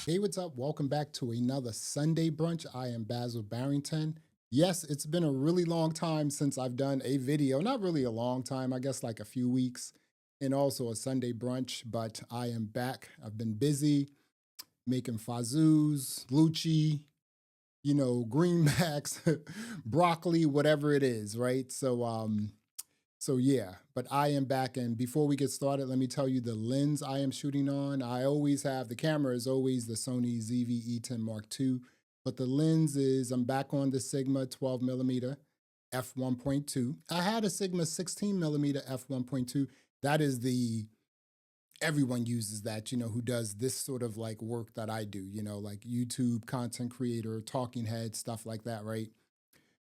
Hey, what's up? Welcome back to another Sunday Brunch. I am Basil Barrington. Yes, it's been a really long time since I've done a video. Not really a long time, I guess like a few weeks, and also a Sunday Brunch, but I am back. I've been busy making fazooz, lucci, greenbacks, broccoli, whatever it is, right? So yeah, but I am back, and before we get started, let me tell you the lens I am shooting on. I always have the camera is always the Sony ZV-E10 Mark II, but the lens is I'm back on the Sigma 12 millimeter f1.2. I had a Sigma 16 millimeter f1.2. That is the everyone uses that, who does this sort of like work that I do, like YouTube content creator, talking head, stuff like that, right?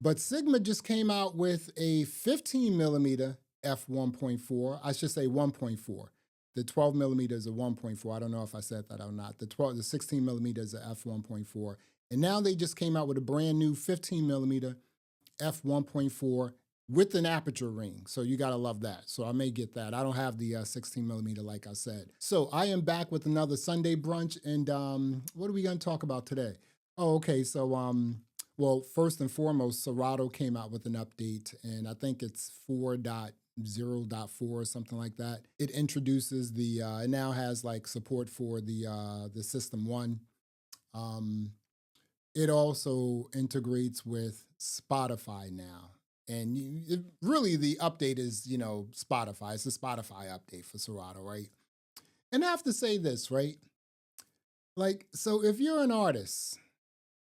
But Sigma just came out with a 15 millimeter f1.4. I should say 1.4. The 12 millimeter is a 1.4. I don't know if I said that or not. The 16 millimeter is a f1.4. And now they just came out with a brand new 15 millimeter f1.4 with an aperture ring. So you got to love that. So I may get that. I don't have the 16 millimeter, like I said. So I am back with another Sunday brunch. And what are we going to talk about today? Oh, okay. Well, first and foremost, Serato came out with an update, and I think it's 4.0.4 or something like that. It introduces it now has like support for the System One. Um, it also integrates with Spotify now. And really, the update is, Spotify. It's a Spotify update for Serato, right? And I have to say this, right? Like, so if you're an artist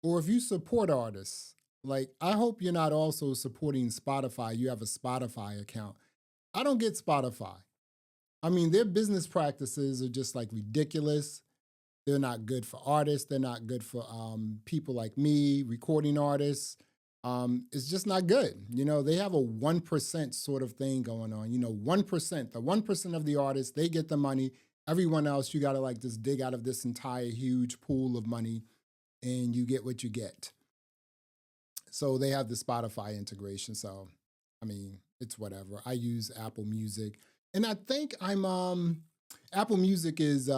or if you support artists, like, I hope you're not also supporting Spotify. You have a Spotify account. I don't get Spotify. I mean, their business practices are just like ridiculous. They're not good for artists. They're not good for people like me, recording artists. It's just not good. They have a 1% sort of thing going on. 1%, the 1% of the artists, they get the money. Everyone else, you got to like just dig out of this entire huge pool of money and you get what you get. So they have the Spotify integration. So, I mean, it's whatever. I use Apple Music. And I think Apple Music is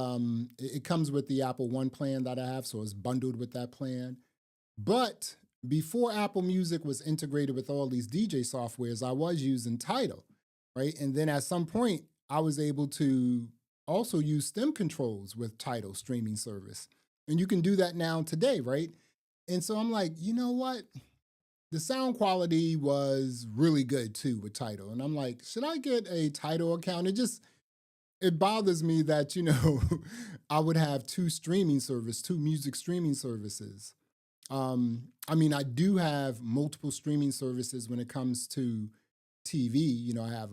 it comes with the Apple One plan that I have, so it's bundled with that plan. But before Apple Music was integrated with all these DJ softwares, I was using Tidal, right? And then at some point, I was able to also use stem controls with Tidal streaming service. And you can do that now today, right? And so I'm like, you know what? The sound quality was really good too with Tidal. And I'm like, should I get a Tidal account? It bothers me that, I would have two music streaming services. I mean, I do have multiple streaming services when it comes to TV. I have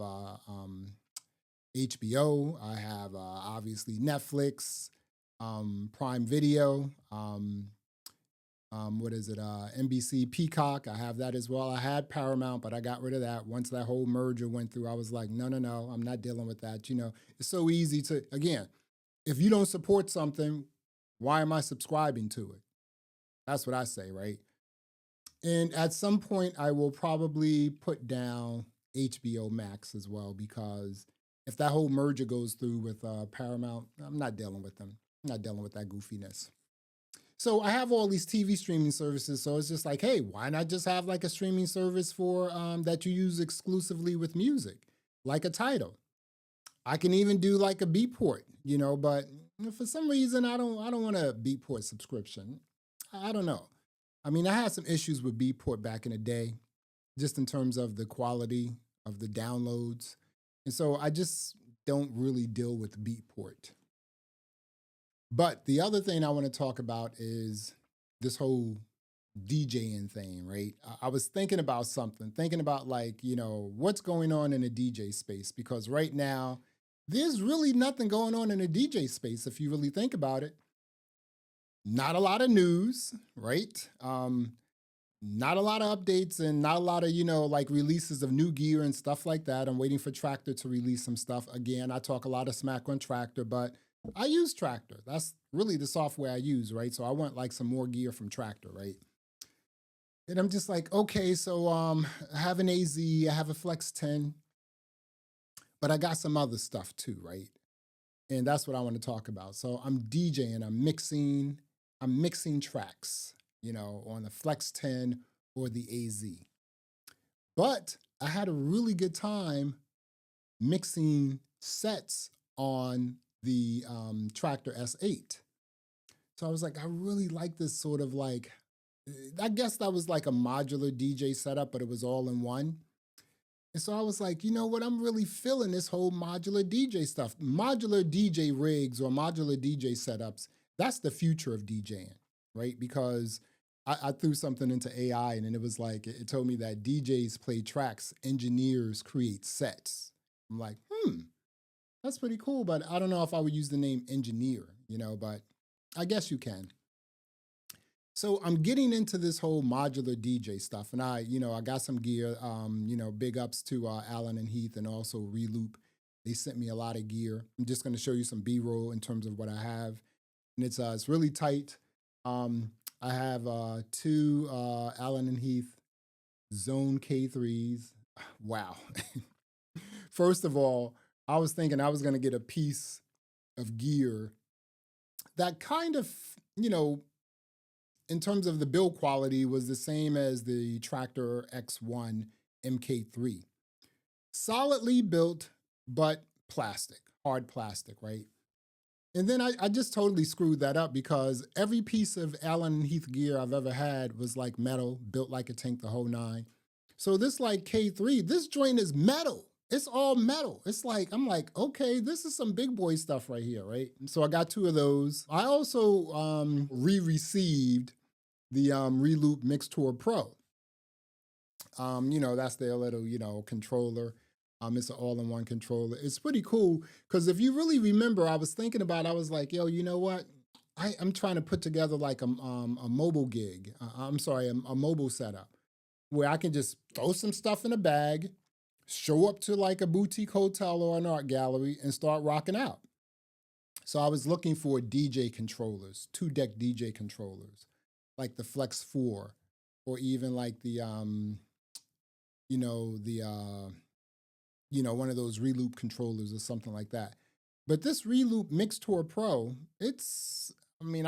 HBO, I have obviously Netflix, Prime Video. What is it? NBC Peacock. I have that as well. I had Paramount, but I got rid of that. Once that whole merger went through, I was like, no, no, no, I'm not dealing with that. It's so easy to, again, if you don't support something, why am I subscribing to it? That's what I say, right? And at some point, I will probably put down HBO Max as well, because if that whole merger goes through with Paramount, I'm not dealing with them. I'm not dealing with that goofiness. So I have all these TV streaming services. So it's just like, hey, why not just have like a streaming service for that you use exclusively with music, like a Tidal? I can even do like a Beatport, but for some reason I don't want a Beatport subscription. I don't know. I mean, I had some issues with Beatport back in the day, just in terms of the quality of the downloads. And so I just don't really deal with Beatport. But the other thing I want to talk about is this whole DJing thing, right? I was thinking about something, thinking about like, what's going on in the DJ space, because right now there's really nothing going on in the DJ space if you really think about it. Not a lot of news, right? Not a lot of updates and not a lot of, like releases of new gear and stuff like that. I'm waiting for Tractor to release some stuff. Again, I talk a lot of smack on Tractor, but I use Tractor. That's really the software I use, right? So I want like some more gear from Tractor, right? And I'm just like, okay, so I have an AZ, I have a Flex 10, but I got some other stuff too, right? and that's what I want to talk about. So I'm DJing, I'm mixing tracks, on the Flex 10 or the AZ. But I had a really good time mixing sets on the Tractor S8. So I was like, I really like this sort of like, I guess that was like a modular DJ setup, but it was all in one. And so I was like, you know what? I'm really feeling this whole modular DJ stuff. Modular DJ rigs or modular DJ setups, that's the future of DJing, right? Because I threw something into AI and then it was like, it told me that DJs play tracks, engineers create sets. I'm like, that's pretty cool, but I don't know if I would use the name engineer, but I guess you can. So I'm getting into this whole modular DJ stuff, and I got some gear. Big ups to Alan and Heath, and also Reloop. They sent me a lot of gear. I'm just going to show you some B-roll in terms of what I have, and it's really tight. I have two Alan and Heath Zone K3s. Wow. First of all, I was thinking I was going to get a piece of gear that kind of, in terms of the build quality, was the same as the Tractor X1 MK3. Solidly built, but plastic, hard plastic, right? And then I just totally screwed that up because every piece of Allen and Heath gear I've ever had was like metal, built like a tank, the whole nine. So this like K3, this joint is metal. It's all metal. It's like, I'm like, okay, this is some big boy stuff right here, right? So I got two of those. I also re-received the Reloop Mix Tour Pro. That's their little, controller. It's an all-in-one controller. It's pretty cool because if you really remember, I was thinking about, I was like, yo, you know what? I'm trying to put together like a mobile gig. I'm sorry, a mobile setup where I can just throw some stuff in a bag, show up to like a boutique hotel or an art gallery and start rocking out. So I was looking for DJ controllers, 2-deck DJ controllers, like the Flex 4, or even like the one of those Reloop controllers or something like that. But this Reloop Mix Tour Pro, I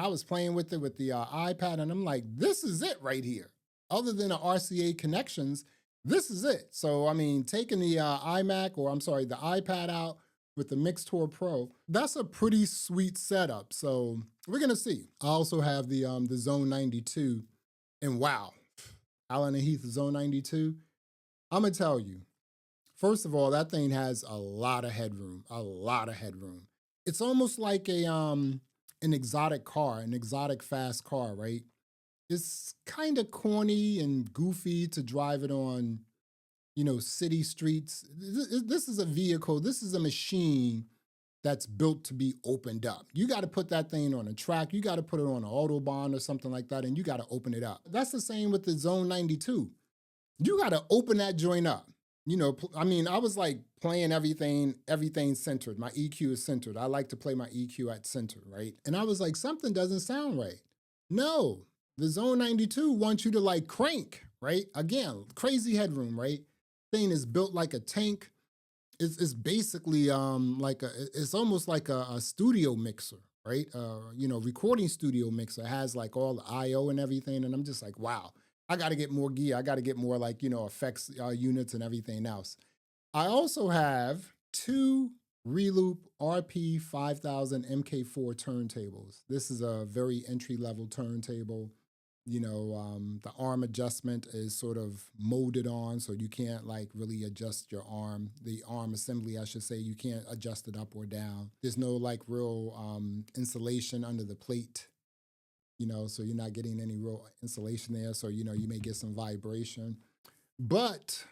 was playing with it with the iPad and I'm like, this is it right here. Other than the RCA connections, this is it. So, taking the the iPad out with the Mix Tour Pro, that's a pretty sweet setup. So we're gonna see. I also have the Zone 92, and wow, Allen and Heath Zone 92. I'm gonna tell you, first of all, that thing has a lot of headroom, a lot of headroom. It's almost like an exotic car, an exotic fast car, right? It's kind of corny and goofy to drive it on, city streets. This is a vehicle, this is a machine that's built to be opened up. You got to put that thing on a track, you got to put it on an Autobahn or something like that, and you got to open it up. That's the same with the Zone 92. You got to open that joint up. I was like playing everything centered. My EQ is centered. I like to play my EQ at center, right? And I was like, something doesn't sound right. No, the Zone 92 wants you to like crank, right? Again, crazy headroom, right? Thing is built like a tank. It's basically it's almost like a studio mixer, right? Recording studio mixer. It has like all the IO and everything. And I'm just like, wow, I got to get more gear. I got to get more like, effects units and everything else. I also have two Reloop RP 5000 MK4 turntables. This is a very entry-level turntable. The arm adjustment is sort of molded on, so you can't like really adjust your arm. The arm assembly, I should say, you can't adjust it up or down. There's no like real insulation under the plate, so you're not getting any real insulation there. So, you may get some vibration. But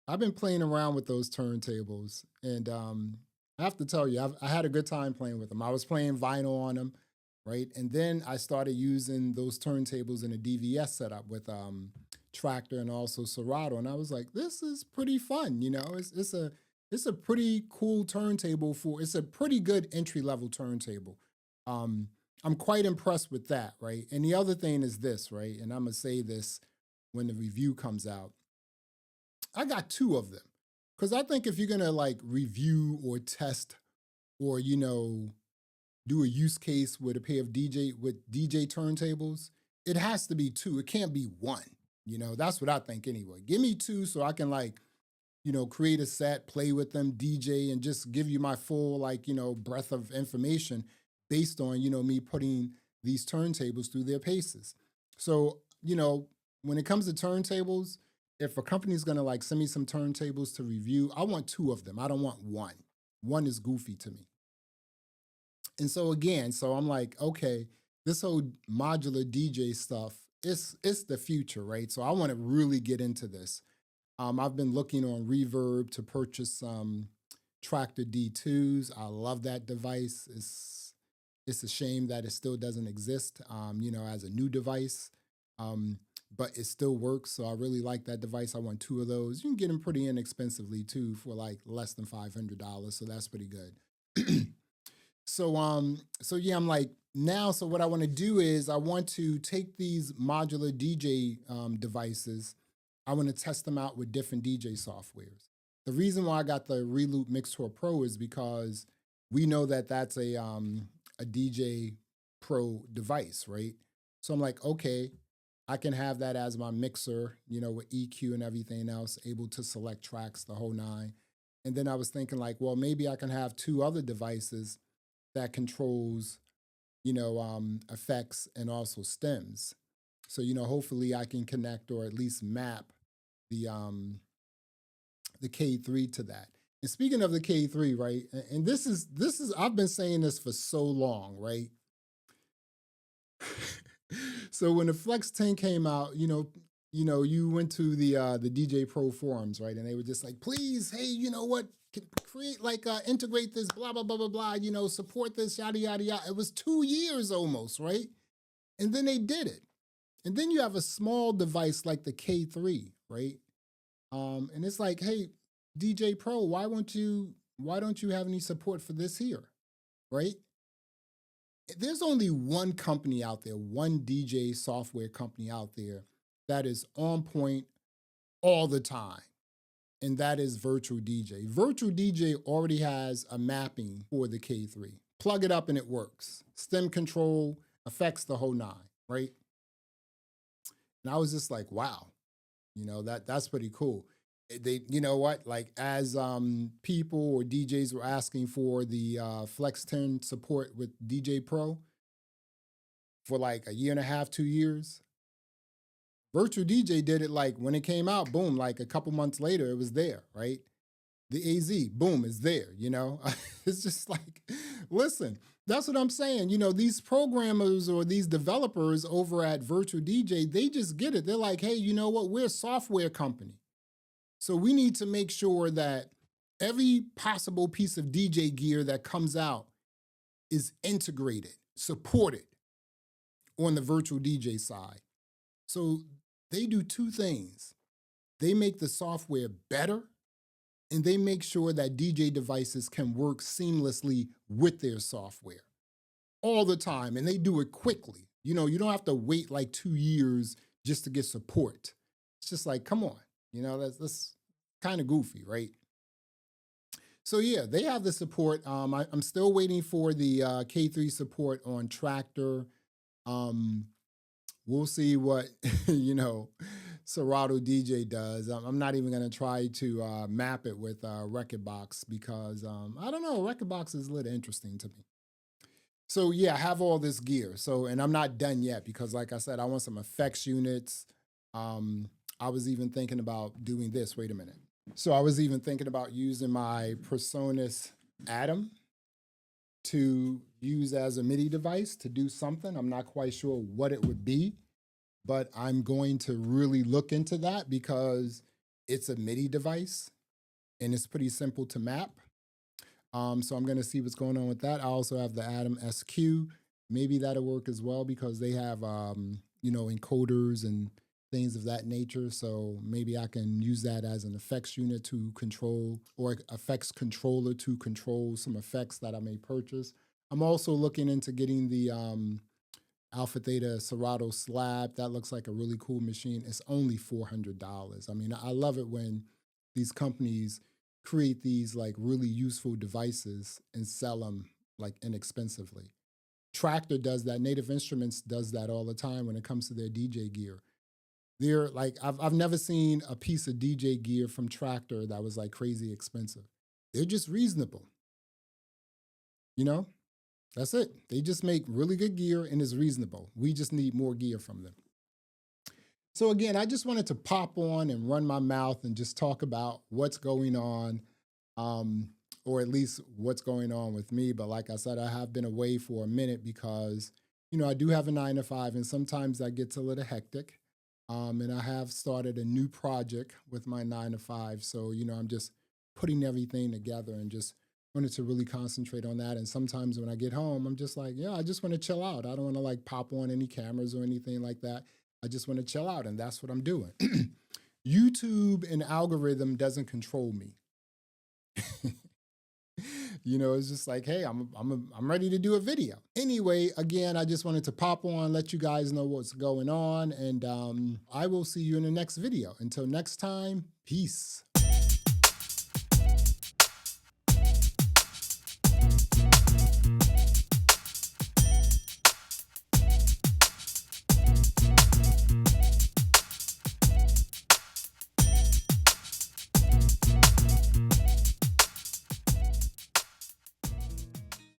I've been playing around with those turntables, and I have to tell you, I had a good time playing with them. I was playing vinyl on them, right? And then I started using those turntables in a DVS setup with Tractor and also Serato, and I was like, this is pretty fun, it's a pretty cool turntable it's a pretty good entry-level turntable. I'm quite impressed with that, right? And the other thing is this, right? And I'm gonna say this when the review comes out. I got two of them because I think if you're gonna like review or test or, do a use case with a pair of DJ turntables, it has to be two. It can't be one. That's what I think anyway. Give me two so I can like, create a set, play with them, DJ, and just give you my full like, breadth of information based on, me putting these turntables through their paces. So, when it comes to turntables, if a company's gonna like send me some turntables to review, I want two of them. I don't want one. One is goofy to me. And so again, so I'm like, okay, this whole modular DJ stuff, it's the future, right? So I want to really get into this. I've been looking on Reverb to purchase some Tractor D2s. I love that device. It's a shame that it still doesn't exist, as a new device. But it still works. So I really like that device. I want two of those. You can get them pretty inexpensively too for like less than $500. So that's pretty good. So yeah, I'm like, now, so what I want to do is I want to take these modular DJ devices. I want to test them out with different DJ softwares. The reason why I got the Reloop Mixer Pro is because we know that that's a DJ Pro device, right? So I'm like, okay, I can have that as my mixer, with EQ and everything else, able to select tracks, the whole nine. And then I was thinking like, well, maybe I can have two other devices that controls, effects and also stems. So, hopefully I can connect or at least map the K3 to that. And speaking of the K3, right? And this is I've been saying this for so long, right? So when the Flex 10 came out, you went to the DJ Pro forums, right? And they were just like, please, hey, you know what? Create like integrate this, blah, blah, blah, blah, blah, support this, yada, yada, yada. It was 2 years almost, right? And then they did it. And then you have a small device like the K3, right? And it's like, hey, DJ Pro, why don't you have any support for this here, right? There's only one company out there, one DJ software company out there that is on point all the time, and that is Virtual DJ. Virtual DJ already has a mapping for the K3. Plug it up and it works. Stem control, affects the whole nine, right? And I was just like, wow, that's pretty cool. They, you know what, like as people or DJs were asking for the Flex 10 support with DJ Pro for like a year and a half, 2 years, Virtual DJ did it like when it came out, boom, like a couple months later, it was there, right? The AZ, boom, is there, It's just like, listen, that's what I'm saying. These programmers or these developers over at Virtual DJ, they just get it. They're like, hey, you know what? We're a software company. So we need to make sure that every possible piece of DJ gear that comes out is integrated, supported on the Virtual DJ side. So they do two things. They make the software better, and they make sure that DJ devices can work seamlessly with their software all the time. And they do it quickly. You don't have to wait like 2 years just to get support. It's just like, come on, that's kind of goofy, right? So yeah, they have the support. I'm still waiting for the K3 support on Tractor. We'll see what, Serato DJ does. I'm not even going to try to map it with Rekordbox because, I don't know, Rekordbox is a little interesting to me. So yeah, I have all this gear. So, and I'm not done yet because like I said, I want some effects units. I was even thinking about doing this. Wait a minute. So I was even thinking about using my Presonus Atom to use as a MIDI device to do something. I'm not quite sure what it would be, but I'm going to really look into that because it's a MIDI device and it's pretty simple to map. So I'm going to see what's going on with that. I also have the Atom SQ. Maybe that'll work as well because they have, encoders and things of that nature. So maybe I can use that as an effects unit to control, or effects controller to control some effects that I may purchase. I'm also looking into getting the Alpha Theta Serato Slab. That looks like a really cool machine. It's only $400. I mean, I love it when these companies create these like really useful devices and sell them like inexpensively. Tractor does that. Native Instruments does that all the time when it comes to their DJ gear. They're like I've never seen a piece of DJ gear from Tractor that was like crazy expensive. They're just reasonable, you know? That's it. They just make really good gear and is reasonable. We just need more gear from them. So again, I just wanted to pop on and run my mouth and just talk about what's going on, um, or at least what's going on with me. But like I said, I have been away for a minute because, I do have a 9 to 5 and sometimes that gets a little hectic. And I have started a new project with my 9 to 5. So, I'm just putting everything together and just wanted to really concentrate on that. And sometimes when I get home, I'm just like, yeah, I just want to chill out. I don't want to like pop on any cameras or anything like that. I just want to chill out. And that's what I'm doing. YouTube and algorithm doesn't control me. It's just like, hey, I'm ready to do a video. Anyway, again, I just wanted to pop on, let you guys know what's going on, and I will see you in the next video. Until next time, peace.